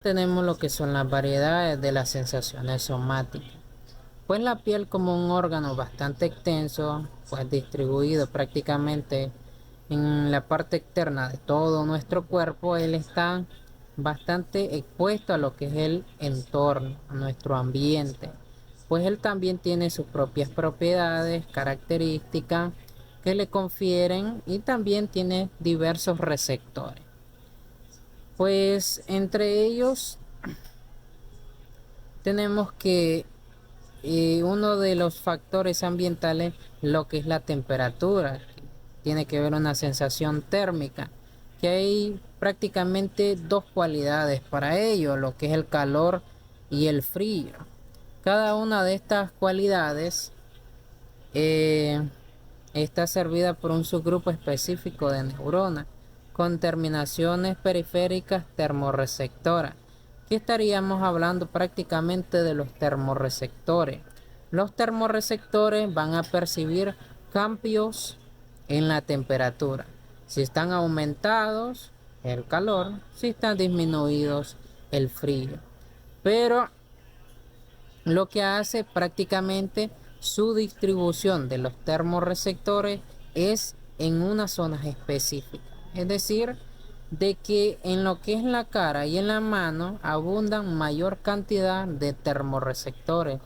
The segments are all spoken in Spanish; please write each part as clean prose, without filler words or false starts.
Tenemos lo que son las variedades de las sensaciones somáticas. Pues la piel, como un órgano bastante extenso, pues distribuido prácticamente en la parte externa de todo nuestro cuerpo, él está bastante expuesto a lo que es el entorno, a nuestro ambiente. Pues él también tiene sus propias propiedades, características que le confieren, y también tiene diversos receptores. Pues entre ellos tenemos que uno de los factores ambientales, lo que es la temperatura, que tiene que ver una sensación térmica, que hay prácticamente dos cualidades para ello, lo que es el calor y el frío. Cada una de estas cualidades eh, está servida por un subgrupo específico de neuronas con terminaciones periféricas termorreceptoras. Aquí estaríamos hablando prácticamente de los termorreceptores. Los termorreceptores van a percibir cambios en la temperatura. Si están aumentados, el calor; si están disminuidos, el frío. Pero lo que hace prácticamente su distribución de los termorreceptores es en unas zonas específicas. Es decir, de que en lo que es la cara y en la mano abundan mayor cantidad de termorreceptores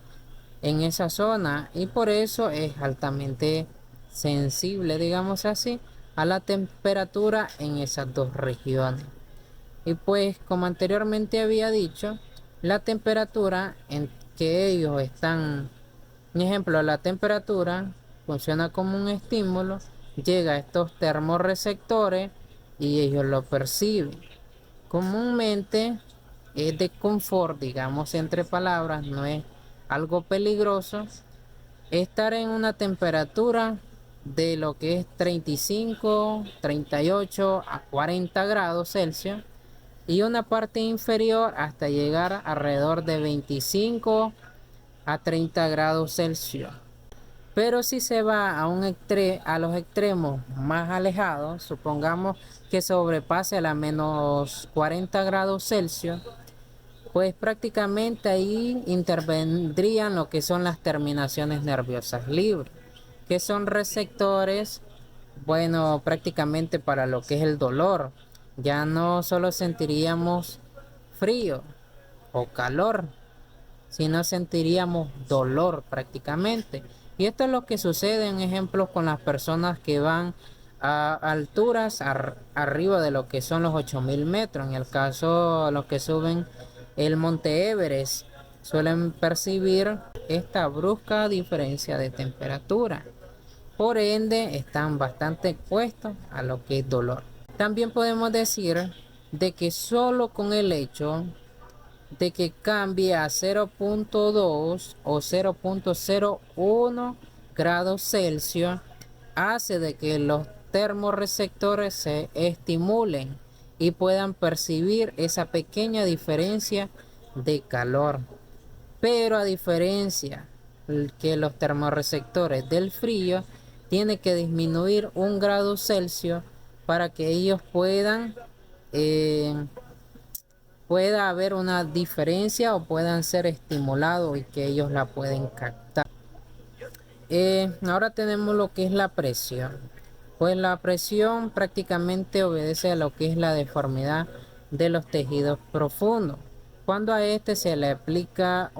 en esa zona, y por eso es altamente sensible, digamos así, a la temperatura en esas dos regiones. Y pues, como anteriormente había dicho, la temperatura en que ellos están, un ejemplo, la temperatura funciona como un estímulo, llega a estos termorreceptores y ellos lo perciben. Comúnmente es de confort, digamos entre palabras, no es algo peligroso estar en una temperatura de lo que es 35, 38 a 40 grados Celsius, y una parte inferior hasta llegar alrededor de 25 a 30 grados Celsius. Pero si se va a los extremos más alejados, supongamos que sobrepase a la menos 40 grados Celsius, pues prácticamente ahí intervendrían lo que son las terminaciones nerviosas libres, que son receptores, bueno, prácticamente para lo que es el dolor. Ya no solo sentiríamos frío o calor, sino sentiríamos dolor prácticamente. Y esto es lo que sucede, en ejemplo, con las personas que van a alturas arriba de lo que son los 8000 metros. En el caso de los que suben el monte Everest, suelen percibir esta brusca diferencia de temperatura. Por ende, están bastante expuestos a lo que es dolor. También podemos decir de que solo con el hecho de que cambie a 0,2 o 0,01 grados Celsius hace de que los termorreceptores se estimulen y puedan percibir esa pequeña diferencia de calor. Pero a diferencia que los termorreceptores del frío, tiene que disminuir 1 grado Celsius para que ellos pueda haber una diferencia o puedan ser estimulados y que ellos la pueden captar. Ahora tenemos lo que es la presión. Pues la presión prácticamente obedece a lo que es la deformidad de los tejidos profundos, cuando a este se le aplica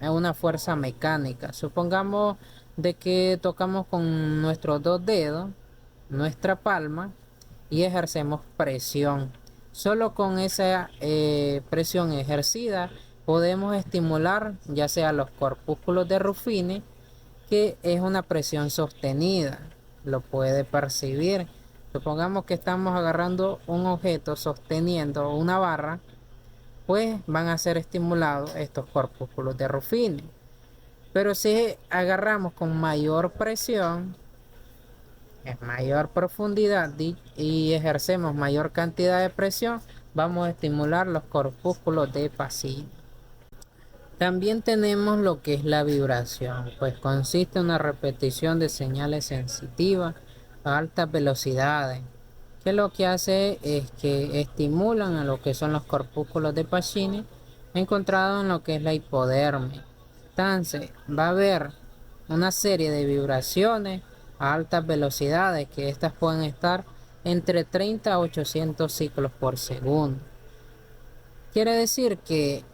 una fuerza mecánica. Supongamos de que tocamos con nuestros dos dedos nuestra palma y ejercemos presión. Solo con esa presión ejercida podemos estimular ya sea los corpúsculos de Ruffini, que es una presión sostenida, lo puede percibir. Supongamos que estamos agarrando un objeto sosteniendo una barra, pues van a ser estimulados estos corpúsculos de Ruffini. Pero si agarramos con mayor presión, en mayor profundidad y ejercemos mayor cantidad de presión, vamos a estimular los corpúsculos de Pacini. También tenemos lo que es la vibración, pues consiste en una repetición de señales sensitivas a altas velocidades. que lo que hace es que estimulan a lo que son los corpúsculos de Pacini encontrados en lo que es la hipodermis. Entonces va a haber una serie de vibraciones a altas velocidades, que estas pueden estar entre 30 a 800 ciclos por segundo. Quiere decir que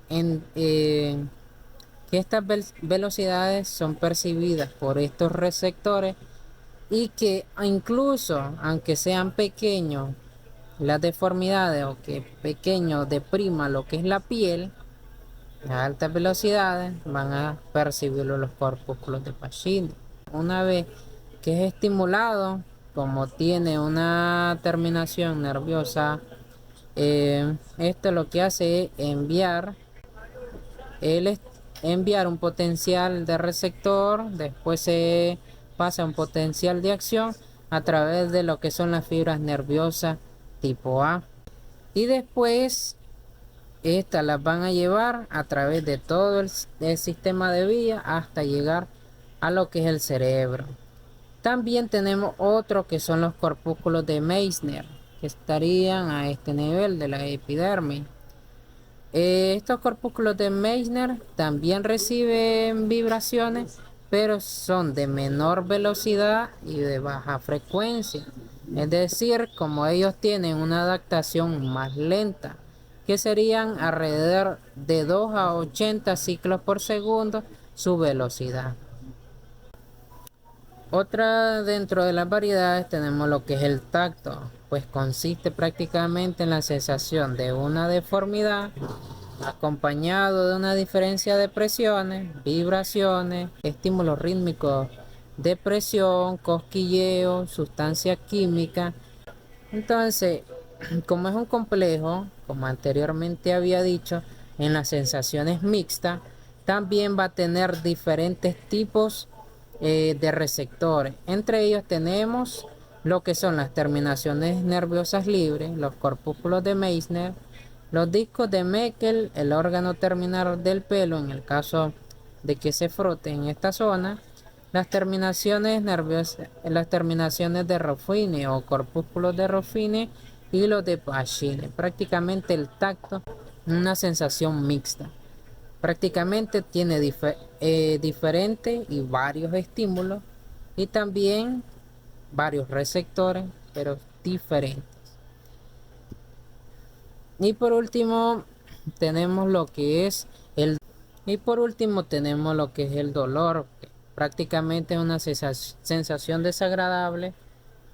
estas velocidades son percibidas por estos receptores y que incluso aunque sean pequeños las deformidades o que pequeño deprima lo que es la piel, a altas velocidades van a percibirlo los corpúsculos de Pacini. Una vez que es estimulado, como tiene una terminación nerviosa, esto lo que hace es enviar un potencial de receptor, después se pasa un potencial de acción a través de lo que son las fibras nerviosas tipo A, y después estas las van a llevar a través de todo el sistema de vía hasta llegar a lo que es el cerebro. También tenemos otro que son los corpúsculos de Meissner, que estarían a este nivel de la epidermis. Estos corpúsculos de Meissner también reciben vibraciones, pero son de menor velocidad y de baja frecuencia. Es decir, como ellos tienen una adaptación más lenta, que serían alrededor de 2 a 80 ciclos por segundo su velocidad. Otra dentro de las variedades tenemos lo que es el tacto, pues consiste prácticamente en la sensación de una deformidad acompañado de una diferencia de presiones, vibraciones, estímulos rítmicos de presión, cosquilleo, sustancia química. Entonces, como es un complejo, como anteriormente había dicho, en las sensaciones mixtas, también va a tener diferentes tipos de receptores. Entre ellos tenemos lo que son las terminaciones nerviosas libres, los corpúsculos de Meissner, los discos de Meckel, el órgano terminal del pelo en el caso de que se frote en esta zona, las terminaciones nerviosas, las terminaciones de Ruffini o corpúsculos de Ruffini y los de Pacini. Prácticamente el tacto, una sensación mixta. Prácticamente tiene diferentes y varios estímulos y también varios receptores, pero diferentes. Y por último tenemos lo que es el dolor, que prácticamente es una sensación desagradable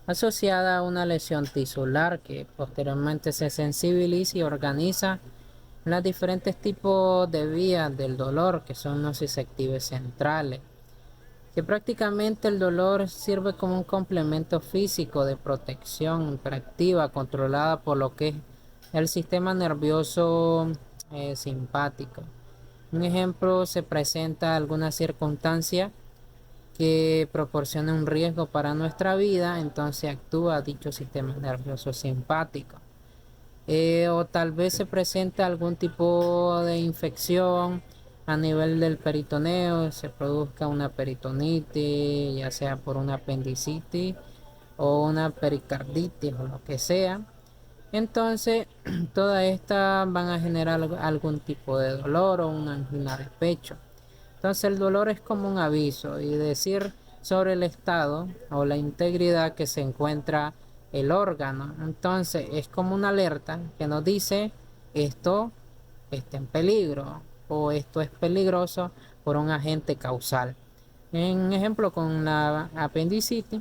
asociada a una lesión tisular que posteriormente se sensibiliza y organiza los diferentes tipos de vías del dolor, que son nociceptives centrales, que prácticamente el dolor sirve como un complemento físico de protección hiperactiva controlada por lo que es el sistema nervioso simpático. Un ejemplo, se presenta alguna circunstancia que proporciona un riesgo para nuestra vida, entonces actúa dicho sistema nervioso simpático. O tal vez se presenta algún tipo de infección a nivel del peritoneo, se produzca una peritonitis, ya sea por una apendicitis o una pericarditis o lo que sea. Entonces, todas estas van a generar algún tipo de dolor o una angina de pecho. Entonces, el dolor es como un aviso y decir sobre el estado o la integridad que se encuentra el órgano. Entonces, es como una alerta que nos dice esto está en peligro o esto es peligroso por un agente causal. En ejemplo, con la apendicitis,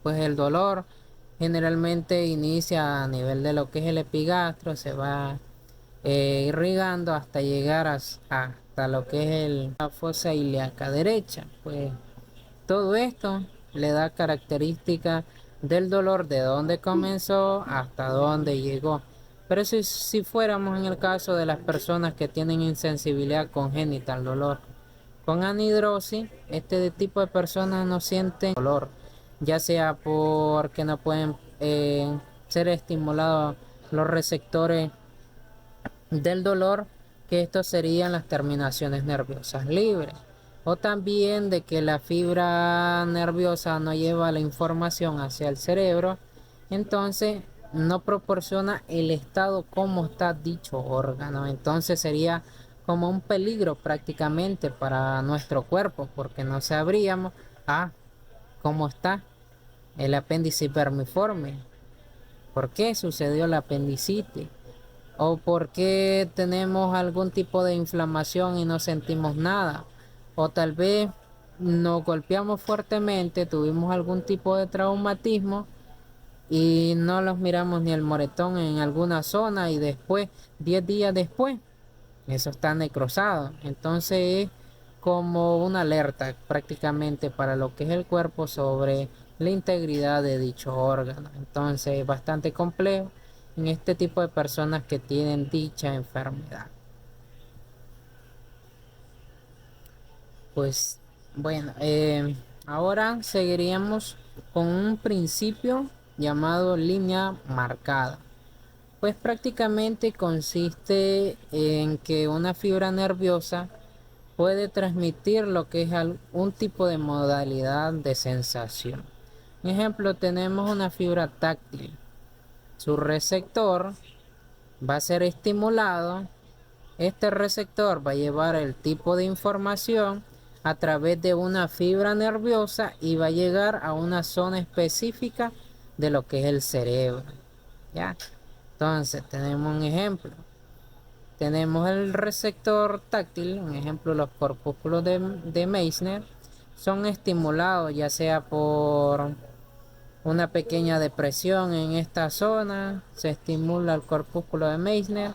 pues el dolor generalmente inicia a nivel de lo que es el epigastro, se va irrigando hasta llegar hasta lo que es la fosa ilíaca derecha. Pues todo esto le da características del dolor, de dónde comenzó hasta dónde llegó. Pero si fuéramos en el caso de las personas que tienen insensibilidad congénita al dolor con anhidrosis, este tipo de personas no sienten dolor, ya sea porque no pueden ser estimulados los receptores del dolor, que estos serían las terminaciones nerviosas libres, o también de que la fibra nerviosa no lleva la información hacia el cerebro entonces no proporciona el estado como está dicho órgano. Entonces sería como un peligro prácticamente para nuestro cuerpo, porque no sabríamos cómo está el apéndice vermiforme, por qué sucedió la apendicitis, o por qué tenemos algún tipo de inflamación y no sentimos nada, o tal vez nos golpeamos fuertemente, tuvimos algún tipo de traumatismo y no los miramos ni el moretón en alguna zona y después, 10 días después, eso está necrosado. Entonces es como una alerta prácticamente para lo que es el cuerpo sobre la integridad de dicho órgano. Entonces es bastante complejo en este tipo de personas que tienen dicha enfermedad. Pues bueno, ahora seguiríamos con un principio llamado línea marcada. Pues prácticamente consiste en que una fibra nerviosa puede transmitir lo que es un tipo de modalidad de sensación. Por ejemplo, tenemos una fibra táctil. Su receptor va a ser estimulado. Este receptor va a llevar el tipo de información a través de una fibra nerviosa y va a llegar a una zona específica de lo que es el cerebro. ¿Ya? Entonces, tenemos un ejemplo. Tenemos el receptor táctil, un ejemplo, los corpúsculos de Meissner son estimulados ya sea por una pequeña depresión en esta zona, se estimula el corpúsculo de Meissner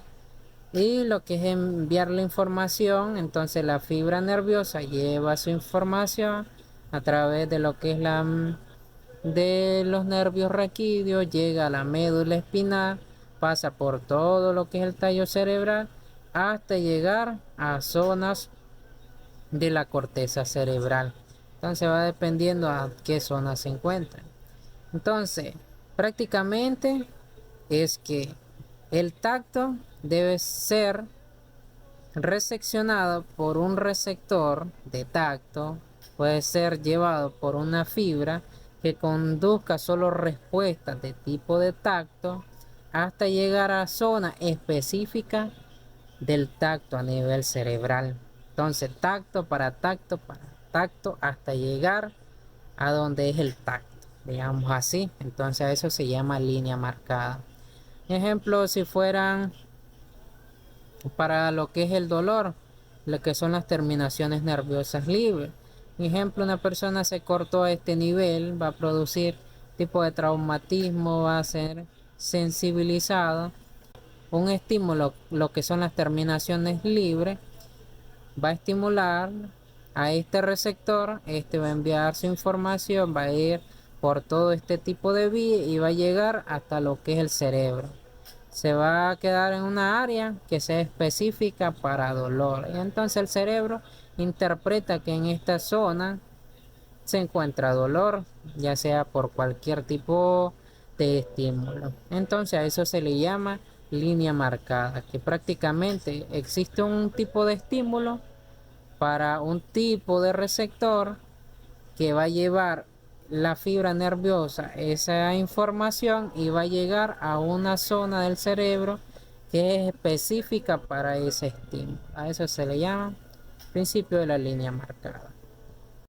y lo que es enviar la información, entonces la fibra nerviosa lleva su información a través de lo que es de los nervios raquídeos, llega a la médula espinal, pasa por todo lo que es el tallo cerebral hasta llegar a zonas de la corteza cerebral. Entonces va dependiendo a qué zona se encuentra. Entonces, prácticamente es que el tacto debe ser reseccionado por un receptor de tacto, puede ser llevado por una fibra que conduzca solo respuestas de tipo de tacto hasta llegar a zona específica del tacto a nivel cerebral. Entonces, tacto para tacto hasta llegar a donde es el tacto, digamos así. Entonces, a eso se llama línea marcada. Ejemplo, si fueran para lo que es el dolor, lo que son las terminaciones nerviosas libres. Por ejemplo, una persona se cortó a este nivel, va a producir tipo de traumatismo, va a ser sensibilizado. Un estímulo, lo que son las terminaciones libres, va a estimular a este receptor, este va a enviar su información, va a ir por todo este tipo de vía y va a llegar hasta lo que es el cerebro. Se va a quedar en una área que sea específica para dolor. Y entonces el cerebro interpreta que en esta zona se encuentra dolor, ya sea por cualquier tipo de estímulo. Entonces a eso se le llama línea marcada, que prácticamente existe un tipo de estímulo para un tipo de receptor que va a llevar la fibra nerviosa esa información y va a llegar a una zona del cerebro que es específica para ese estímulo. A eso se le llama principio de la línea marcada.